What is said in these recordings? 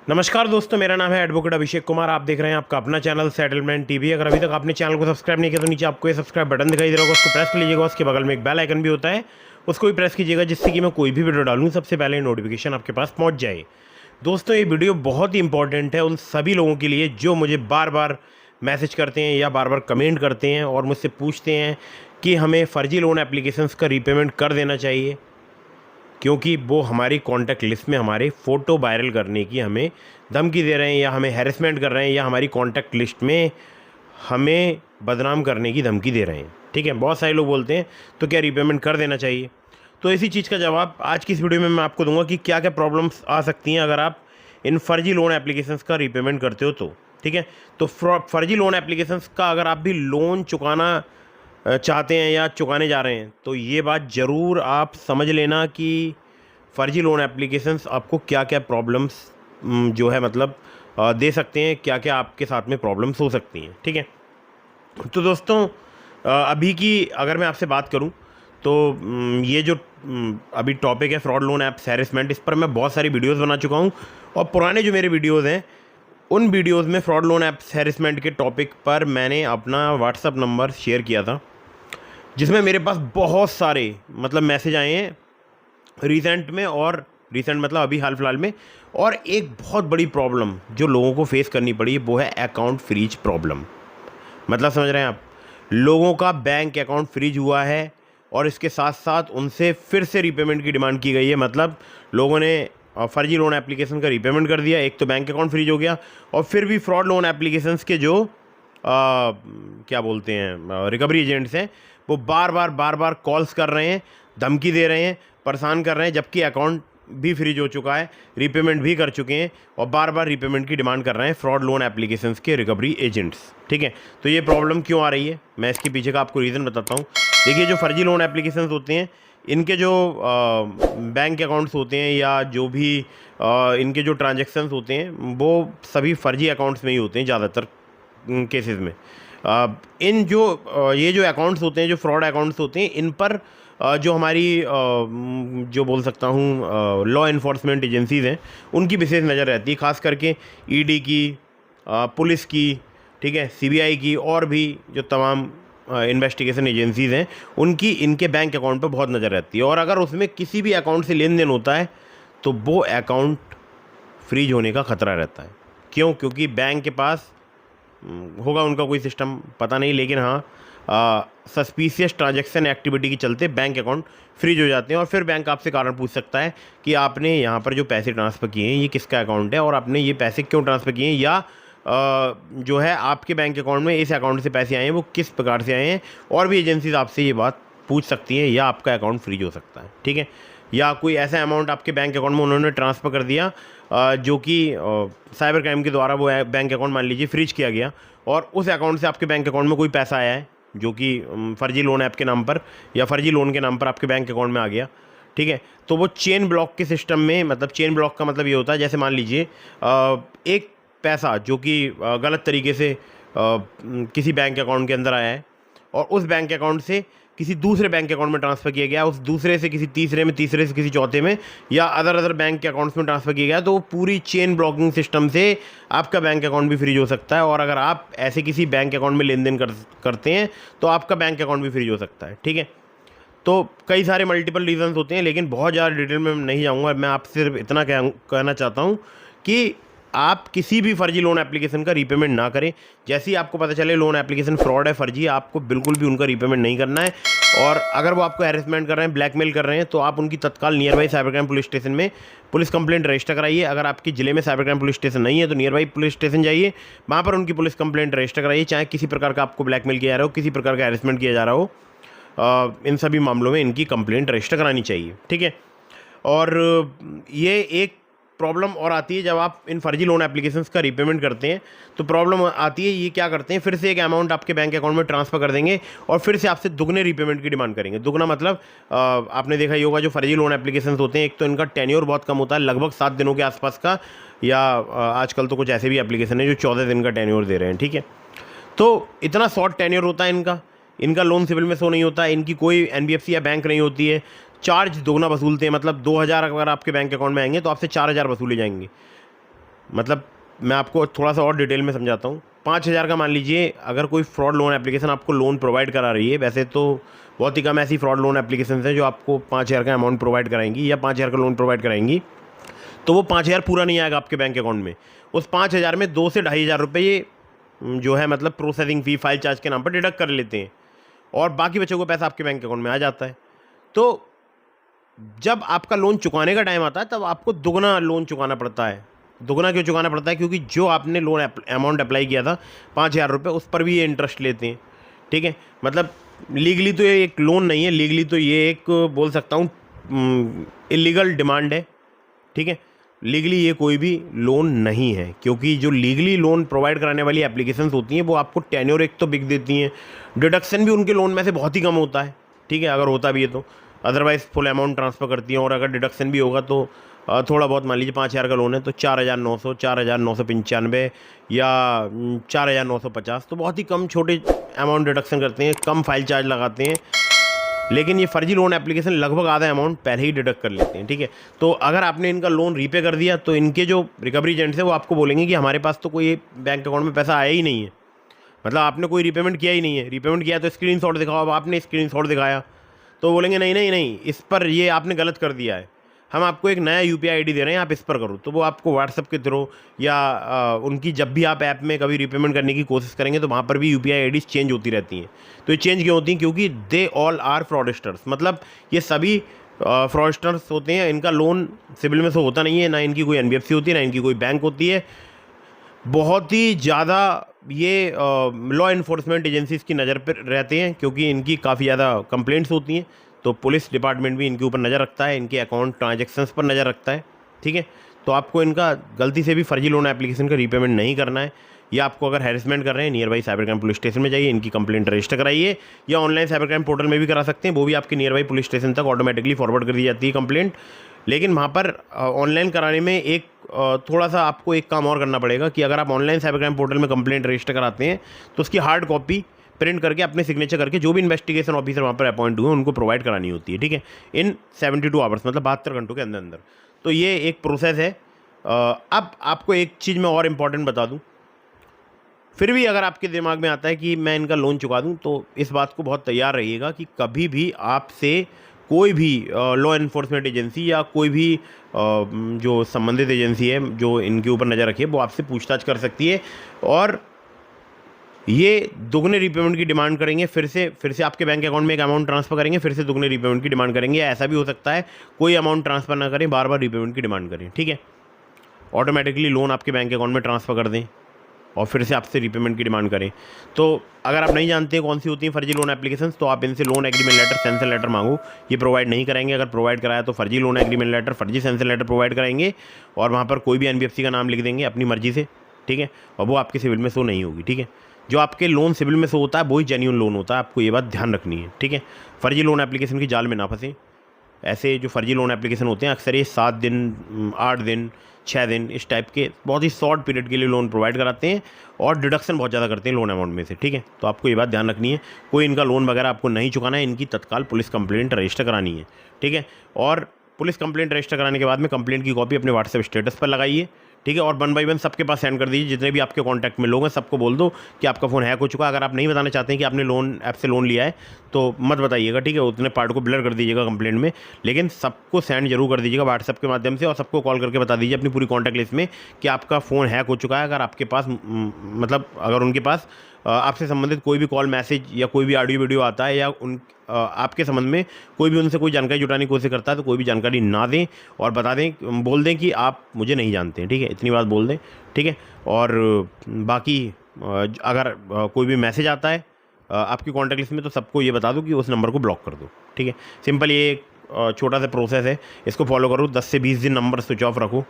नमस्कार दोस्तों, मेरा नाम है एडवोकेट अभिषेक कुमार। आप देख रहे हैं आपका अपना चैनल सेटलमेंट टीवी। अगर अभी तक आपने चैनल को सब्सक्राइब नहीं किया तो नीचे आपको ये सब्सक्राइब बटन दिखाई दे रहा होगा, उसको प्रेस कर लीजिएगा। उसके बगल में एक बेल आइकन भी होता है, उसको भी प्रेस कीजिएगा, जिससे कि मैं कोई भी वीडियो डालूँ सबसे पहले नोटिफिकेशन आपके पास पहुँच जाए। दोस्तों, ये वीडियो बहुत ही इंपॉर्टेंट है उन सभी लोगों के लिए जो मुझे बार बार मैसेज करते हैं या बार बार कमेंट करते हैं और मुझसे पूछते हैं कि हमें फ़र्जी लोन एप्लीकेशंस का रीपेमेंट कर देना चाहिए, क्योंकि वो हमारी कॉन्टैक्ट लिस्ट में हमारे फ़ोटो वायरल करने की हमें धमकी दे रहे हैं या हमें हैरेसमेंट कर रहे हैं या हमारी कॉन्टैक्ट लिस्ट में हमें बदनाम करने की धमकी दे रहे हैं। ठीक है, बहुत सारे लोग बोलते हैं तो क्या रीपेमेंट कर देना चाहिए। तो इसी चीज़ का जवाब आज की इस वीडियो में मैं आपको दूंगा कि क्या क्या प्रॉब्लम्स आ सकती हैं अगर आप इन फर्जी लोन एप्लीकेशंस का रीपेमेंट करते हो तो। ठीक है, तो फर्जी लोन एप्लीकेशंस का अगर आप भी लोन चुकाना चाहते हैं या चुकाने जा रहे हैं तो ये बात ज़रूर आप समझ लेना कि फ़र्जी लोन एप्लीकेशंस आपको क्या क्या प्रॉब्लम्स जो है मतलब दे सकते हैं, क्या क्या आपके साथ में प्रॉब्लम्स हो सकती हैं। ठीक है, तो दोस्तों अभी की अगर मैं आपसे बात करूं तो ये जो अभी टॉपिक है फ्रॉड लोन ऐप्स हैरेसमेंट, इस पर मैं बहुत सारी वीडियोस बना चुका हूं और पुराने जो मेरे वीडियोस हैं उन वीडियोस में फ्रॉड लोन ऐप्स हैरेसमेंट के टॉपिक पर मैंने अपना व्हाट्सअप नंबर शेयर किया था, जिसमें मेरे पास बहुत सारे मतलब मैसेज आए हैं रिसेंट में, और रिसेंट मतलब अभी हाल फिलहाल में। और एक बहुत बड़ी प्रॉब्लम जो लोगों को फेस करनी पड़ी वो है अकाउंट फ्रीज प्रॉब्लम। मतलब समझ रहे हैं आप, लोगों का बैंक अकाउंट फ्रीज हुआ है और इसके साथ साथ उनसे फिर से रीपेमेंट की डिमांड की गई है। मतलब लोगों ने फर्जी लोन एप्लीकेशन का रीपेमेंट कर दिया, एक तो बैंक अकाउंट फ्रीज हो गया और फिर भी फ्रॉड लोन एप्लीकेशंस के जो क्या बोलते हैं रिकवरी एजेंट्स हैं वो बार बार कॉल्स कर रहे हैं, धमकी दे रहे हैं, परेशान कर रहे हैं, जबकि अकाउंट भी फ्रीज हो चुका है, रीपेमेंट भी कर चुके हैं और बार बार रीपेमेंट की डिमांड कर रहे हैं फ्रॉड लोन एप्लीकेशंस के रिकवरी एजेंट्स। ठीक है, तो ये प्रॉब्लम क्यों आ रही है मैं इसके पीछे का आपको रीज़न बताता हूँ। देखिए, जो फर्जी लोन एप्लीकेशंस होते हैं इनके जो बैंक अकाउंट्स होते हैं या जो भी इनके जो ट्रांजेक्शन्स होते हैं वो सभी फर्जी अकाउंट्स में ही होते हैं ज़्यादातर केसेस में। इन जो ये जो अकाउंट्स होते हैं, जो फ्रॉड अकाउंट्स होते हैं, इन पर जो हमारी जो बोल सकता हूँ लॉ इन्फोर्समेंट एजेंसीज़ हैं उनकी विशेष नज़र रहती है, ख़ास करके ईडी की, पुलिस की, ठीक है, सीबीआई की और भी जो तमाम इन्वेस्टिगेशन एजेंसीज़ हैं उनकी इनके बैंक अकाउंट पर बहुत नज़र रहती है। और अगर उसमें किसी भी अकाउंट से लेन देन होता है तो वो अकाउंट फ्रीज होने का ख़तरा रहता है। क्यों? क्योंकि बैंक के पास होगा उनका कोई सिस्टम, पता नहीं, लेकिन हाँ सस्पिशियस ट्रांजैक्शन एक्टिविटी के चलते बैंक अकाउंट फ्रीज हो जाते हैं और फिर बैंक आपसे कारण पूछ सकता है कि आपने यहाँ पर जो पैसे ट्रांसफ़र किए हैं ये किसका अकाउंट है और आपने ये पैसे क्यों ट्रांसफ़र किए हैं, या जो है आपके बैंक अकाउंट में इस अकाउंट से पैसे आए हैं वो किस प्रकार से आए हैं। और भी एजेंसीज आपसे ये बात पूछ सकती हैं या आपका अकाउंट फ्रीज हो सकता है। ठीक है, या कोई ऐसा अमाउंट आपके बैंक अकाउंट में उन्होंने ट्रांसफ़र कर दिया जो कि साइबर क्राइम के द्वारा वो बैंक अकाउंट मान लीजिए फ्रीज किया गया और उस अकाउंट से आपके बैंक अकाउंट में कोई पैसा आया है जो कि फर्जी लोन ऐप के नाम पर या फर्जी लोन के नाम पर आपके बैंक अकाउंट में आ गया। ठीक है, तो वो चेन ब्लॉक के सिस्टम में, मतलब चेन ब्लॉक का मतलब ये होता है जैसे मान लीजिए एक पैसा जो कि गलत तरीके से किसी बैंक अकाउंट के अंदर आया है और उस बैंक अकाउंट से किसी दूसरे बैंक अकाउंट में ट्रांसफ़र किया गया, उस दूसरे से किसी तीसरे में, तीसरे से किसी चौथे में, या अदर बैंक के अकाउंट्स में ट्रांसफ़र किया गया, तो पूरी चेन ब्लॉकिंग सिस्टम से आपका बैंक अकाउंट भी फ्रीज हो सकता है। और अगर आप ऐसे किसी बैंक अकाउंट में लेन देन करते हैं तो आपका बैंक अकाउंट भी फ्रीज हो सकता है। ठीक है, तो कई सारे मल्टीपल रीजंस होते हैं, लेकिन बहुत ज़्यादा डिटेल में नहीं जाऊँगा। मैं आपसे सिर्फ इतना कहना चाहता हूँ कि आप किसी भी फर्जी लोन एप्लीकेशन का रीपेमेंट ना करें। जैसे ही आपको पता चले लोन एप्लीकेशन फ्रॉड है, फर्जी है, आपको बिल्कुल भी उनका रीपेमेंट नहीं करना है। और अगर वो आपको हैरेसमेंट कर रहे हैं, ब्लैकमेल कर रहे हैं, तो आप उनकी तत्काल near by cyber crime police station में पुलिस कंप्लेंट रजिस्टर कराइए। अगर आपके ज़िले में साइबर क्राइम पुलिस स्टेशन नहीं है तो नियर बाई पुलिस स्टेशन जाइए, वहाँ पर उनकी पुलिस कंप्लेंट रजिस्टर कराइए। चाहे किसी प्रकार का आपको ब्लैकमेल किया जा रहा हो, किसी प्रकार का हैरेसमेंट किया जा रहा हो, इन सभी मामलों में इनकी कंप्लेंट रजिस्टर करानी चाहिए। ठीक है, और ये एक प्रॉब्लम और आती है जब आप इन फर्जी लोन एप्लीकेशंस का रीपेमेंट करते हैं तो प्रॉब्लम आती है, ये क्या करते हैं, फिर से एक अमाउंट आपके बैंक अकाउंट में ट्रांसफ़र कर देंगे और फिर से आपसे दुगने रीपेमेंट की डिमांड करेंगे। दुगना मतलब आपने देखा ही होगा जो फर्जी लोन एप्लीकेशंस होते हैं, एक तो इनका टेन्योर बहुत कम होता है, लगभग 7 दिनों के आसपास का, या आजकल तो कुछ ऐसे भी एप्लीकेशन है जो 14 दिन का टेन्योर दे रहे हैं। ठीक है, तो इतना शॉर्ट टेन्योर होता है इनका लोन सिविल में शो नहीं होता है, इनकी कोई एनबीएफसी या बैंक नहीं होती है, चार्ज दोगुना वसूलते हैं। मतलब 2000 अगर आपके बैंक अकाउंट में आएंगे तो आपसे 4000 वसूले जाएंगे। मतलब मैं आपको थोड़ा सा और डिटेल में समझाता हूँ। 5,000 का मान लीजिए अगर कोई फ्रॉड लोन एप्लीकेशन आपको लोन प्रोवाइड करा रही है, वैसे तो बहुत ही कम ऐसी फ्रॉड लोन एप्लीकेशन हैं जो आपको 5,000 का अमाउंट प्रोवाइड कराएंगी या 5,000 का लोन प्रोवाइड कराएंगी, तो वो 5,000 पूरा नहीं आएगा आपके बैंक अकाउंट में। उस 5,000 में 2 से 2,500 रुपये ये जो है मतलब प्रोसेसिंग फ़ी, फाइल चार्ज के नाम पर डिडक्ट कर लेते हैं और बाकी बचे को पैसा आपके बैंक अकाउंट में आ जाता है। तो जब आपका लोन चुकाने का टाइम आता है तब आपको दुगना लोन चुकाना पड़ता है। दुगना क्यों चुकाना पड़ता है? क्योंकि जो आपने लोन अमाउंट अप्लाई किया था 5,000 रुपये, उस पर भी ये इंटरेस्ट लेते हैं। ठीक है, मतलब लीगली तो ये एक लोन नहीं है, लीगली तो ये एक बोल सकता हूँ इलीगल डिमांड है। ठीक है, लीगली ये कोई भी लोन नहीं है, क्योंकि जो लीगली लोन प्रोवाइड कराने वाली एप्लीकेशंस होती हैं वो आपको टेन्योर एक तो बिक देती हैं, डिडक्शन भी उनके लोन में से बहुत ही कम होता है। ठीक है, अगर होता भी है तो अदरवाइज़ फुल अमाउंट ट्रांसफ़र करती हैं, और अगर डिडक्शन भी होगा तो थोड़ा बहुत, मान लीजिए 5,000 का लोन है तो 4,900, 4,995 या 4,950, तो बहुत ही कम छोटे अमाउंट डिडक्शन करते हैं, कम फाइल चार्ज लगाते हैं। लेकिन ये फर्जी लोन एप्लीकेशन लगभग आधा अमाउंट पहले ही डिडक्ट कर लेते हैं। ठीक है, तो अगर आपने इनका लोन रीपे कर दिया तो इनके जो रिकवरी एजेंट्स हैं वो आपको बोलेंगे कि हमारे पास तो कोई बैंक अकाउंट में पैसा आया ही नहीं है, मतलब आपने कोई रीपेमेंट किया ही नहीं है। रीपेमेंट किया तो स्क्रीनशॉट दिखाओ, अब आपने स्क्रीनशॉट दिखाया तो बोलेंगे नहीं नहीं नहीं, इस पर ये आपने गलत कर दिया है, हम आपको एक नया यूपीआई आईडी दे रहे हैं, आप इस पर करो। तो वो आपको व्हाट्सअप के थ्रू या उनकी जब भी आप ऐप में कभी रीपेमेंट करने की कोशिश करेंगे तो वहाँ पर भी यूपीआई आईडीज़ चेंज होती रहती हैं। तो ये चेंज क्यों होती हैं? क्योंकि दे ऑल आर फ्रॉडस्टर्स, मतलब ये सभी फ्रॉडस्टर्स होते हैं। इनका लोन सिविल में से होता नहीं है, ना इनकी कोई एनबीएफसी होती है, ना इनकी कोई बैंक होती है। बहुत ही ज़्यादा ये लॉ इन्फोर्समेंट एजेंसीज़ की नज़र पर रहते हैं, क्योंकि इनकी काफ़ी ज़्यादा कंप्लेंट्स होती हैं। तो पुलिस डिपार्टमेंट भी इनके ऊपर नज़र रखता है, इनके अकाउंट ट्रांजैक्शंस पर नज़र रखता है। ठीक है, तो आपको इनका गलती से भी फर्जी लोन एप्लीकेशन का रीपेमेंट नहीं करना है। या आपको अगर हैरेसमेंट कर रहे हैं, near by cyber crime police station में जाइए, इनकी कंप्लेंट रजिस्टर कराइए, या ऑनलाइन साइबर क्राइम पोर्टल में भी करा सकते हैं, वो भी आपके नियर बाई पुलिस स्टेशन तक ऑटोमेटिकली फॉरवर्ड कर दी जाती है कंप्लेंट। लेकिन वहाँ पर ऑनलाइन कराने में एक थोड़ा सा आपको एक काम और करना पड़ेगा कि अगर आप ऑनलाइन साइबर क्राइम पोर्टल में कंप्लेंट रजिस्टर कराते हैं तो उसकी हार्ड कॉपी प्रिंट करके अपने सिग्नेचर करके जो भी इन्वेस्टिगेशन ऑफिसर वहाँ पर अपॉइंट हुए उनको प्रोवाइड करानी होती है। ठीक है, इन 72 आवर्स, मतलब 72 घंटों के अंदर अंदर। तो ये एक प्रोसेस है। अब आपको एक चीज़ मैं और इम्पॉर्टेंट बता दूँ, फिर भी अगर आपके दिमाग में आता है कि मैं इनका लोन चुका दूं, तो इस बात को बहुत तैयार रहिएगा कि कभी भी आपसे कोई भी लॉ इन्फोर्समेंट एजेंसी या कोई भी जो संबंधित एजेंसी है जो इनके ऊपर नज़र रखी है वो आपसे पूछताछ कर सकती है, और ये दुगने रीपेमेंट की डिमांड करेंगे। फिर से आपके बैंक अकाउंट में एक अमाउंट ट्रांसफ़र करेंगे, फिर से दुगने रीपेमेंट की डिमांड करेंगे। ऐसा भी हो सकता है कोई अमाउंट ट्रांसफ़र ना करें, बार बार रीपेमेंट की डिमांड करें। ठीक है, ऑटोमेटिकली लोन आपके बैंक अकाउंट में ट्रांसफ़र कर दें और फिर से आपसे रीपेमेंट की डिमांड करें। तो अगर आप नहीं जानते कौन सी होती हैं फर्जी लोन एप्लीकेशंस, तो आप इनसे loan agreement letter, sanction letter मांगो। ये प्रोवाइड नहीं कराएंगे, अगर प्रोवाइड कराया तो फर्जी लोन एग्रीमेंट लेटर, फर्जी सेंसर लेटर प्रोवाइड कराएंगे, और वहाँ पर कोई भी एनबीएफसी का नाम लिख देंगे अपनी मर्जी से। ठीक है, और वो आपके सिविल में शो नहीं होगी। ठीक है, जो आपके लोन सिविल में शो होता है वही जेन्युइन लोन होता है, आपको ये बात ध्यान रखनी है। ठीक है, फर्जी लोन एप्लीकेशन की जाल में ना फंसें। ऐसे जो फर्जी लोन एप्लीकेशन होते हैं अक्सर ये 7 दिन, 8 दिन, 6 दिन, इस टाइप के बहुत ही शॉर्ट पीरियड के लिए लोन प्रोवाइड कराते हैं और डिडक्शन बहुत ज़्यादा करते हैं लोन अमाउंट में से। ठीक है, तो आपको ये बात ध्यान रखनी है, कोई इनका लोन वगैरह आपको नहीं चुकाना है, इनकी तत्काल पुलिस कंप्लेंट रजिस्टर करानी है। ठीक है, और पुलिस कंप्लेंट रजिस्टर कराने के बाद में कंप्लेंट की कॉपी अपने व्हाट्सएप स्टेटस पर लगाइए। ठीक है, और 1 बाय 1 सबके पास सेंड कर दीजिए, जितने भी आपके कॉन्टैक्ट में लोग हैं सबको बोल दो कि आपका फ़ोन हैक हो चुका है। अगर आप नहीं बताना चाहते हैं कि आपने लोन ऐप से लोन लिया है तो मत बताइएगा। ठीक है, उतने पार्ट को ब्लर कर दीजिएगा कंप्लेंट में, लेकिन सबको सेंड जरूर कर दीजिएगा व्हाट्सएप के माध्यम से, और सबको कॉल करके बता दीजिए अपनी पूरी कॉन्टैक्ट लिस्ट में कि आपका फ़ोन हैक हो चुका है। अगर आपके पास मतलब अगर उनके पास आपसे संबंधित कोई भी कॉल, मैसेज या कोई भी ऑडियो वीडियो आता है, या आपके संबंध में कोई भी उनसे कोई जानकारी जुटाने की कोशिश करता है, तो कोई भी जानकारी ना दें और बता दें, बोल दें कि आप मुझे नहीं जानते हैं। ठीक है, इतनी बात बोल दें। ठीक है, और बाकी अगर कोई भी मैसेज आता है आपकी कॉन्टैक्ट लिस्ट में तो सबको ये बता दो कि उस नंबर को ब्लॉक कर दो। ठीक है, सिंपल ये एक छोटा सा प्रोसेस है, इसको फॉलो करो। 10 से 20 दिन नंबर स्विच ऑफ रखो,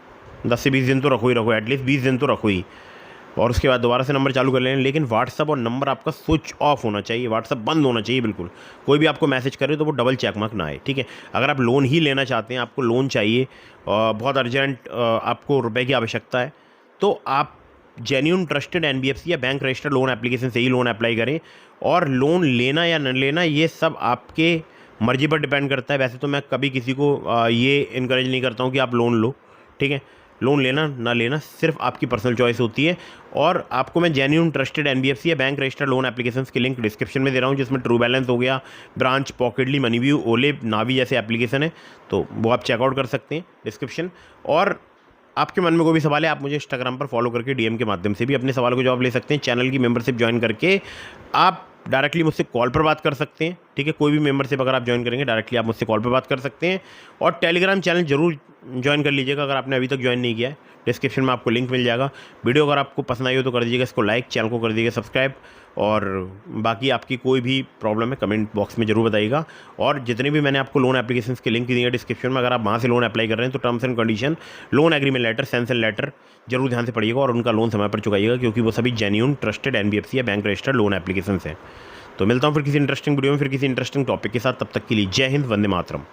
10 से 20 दिन तो रखो ही रखो, एटलीस्ट 20 दिन तो रखो ही, और उसके बाद दोबारा से नंबर चालू कर लें। लेकिन व्हाट्सअप और नंबर आपका स्विच ऑफ होना चाहिए, व्हाट्सअप बंद होना चाहिए बिल्कुल। कोई भी आपको मैसेज करे तो वो डबल चेक मार्क ना आए। ठीक है, अगर आप लोन ही लेना चाहते हैं, आपको लोन चाहिए, बहुत अर्जेंट आपको रुपए की आवश्यकता है, तो आप जेन्युइन ट्रस्टेड एनबीएफसी या बैंक रजिस्टर्ड लोन एप्लीकेशन से ही लोन अप्लाई करें। और लोन लेना या न लेना ये सब आपके मर्जी पर डिपेंड करता है। वैसे तो मैं कभी किसी को ये इनकरेज नहीं करता हूँ कि आप लोन लो। ठीक है, लोन लेना ना लेना सिर्फ आपकी पर्सनल चॉइस होती है। और आपको मैं जेन्युइन ट्रस्टेड एनबीएफसी या बैंक रजिस्टर्ड लोन एप्लीकेशंस के लिंक डिस्क्रिप्शन में दे रहा हूँ, जिसमें ट्रू बैलेंस हो गया, ब्रांच, पॉकेटली, मनीव्यू, ओले, नावी जैसे एप्लीकेशन है, तो वो आप चेकआउट कर सकते हैं डिस्क्रिप्शन। और आपके मन में कोई भी सवाल है, आप मुझे इंस्टाग्राम पर फॉलो करके डीएम के माध्यम से भी अपने सवालों के जवाब ले सकते हैं। चैनल की मेंबरशिप ज्वाइन करके आप डायरेक्टली मुझसे कॉल पर बात कर सकते हैं, ठीक है। कोई भी मेंबरशिप अगर आप ज्वाइन करेंगे डायरेक्टली आप मुझसे कॉल पर बात कर सकते हैं। और टेलीग्राम चैनल जरूर ज्वाइन कर लीजिएगा अगर आपने अभी तक ज्वाइन नहीं किया है, डिस्क्रिप्शन में आपको लिंक मिल जाएगा। वीडियो अगर आपको पसंद आई हो तो कर दीजिएगा इसको लाइक, चैनल को कर दीजिएगा सब्सक्राइब। और बाकी आपकी कोई भी प्रॉब्लम है कमेंट बॉक्स में जरूर बताइएगा। और जितने भी मैंने आपको लोन एप्लीकेशंस के लिंक दिए हैं डिस्क्रिप्शन में, अगर आप वहाँ से लोन अप्लाई कर रहे हैं तो terms and condition, loan agreement letter, sanction letter जरूर ध्यान से पढ़िएगा और उनका लोन समय पर चुकाइएगा, क्योंकि वो सभी जेन्युइन ट्रस्टेड एनबीएफसी या बैंक रजिस्टर्ड लोन एप्लीकेशंस हैं। तो मिलता हूँ फिर किसी इंटरेस्टिंग वीडियो में, फिर किसी इंटरेस्टिंग टॉपिक के साथ। तब तक के लिए जय हिंद, वंदे मातरम।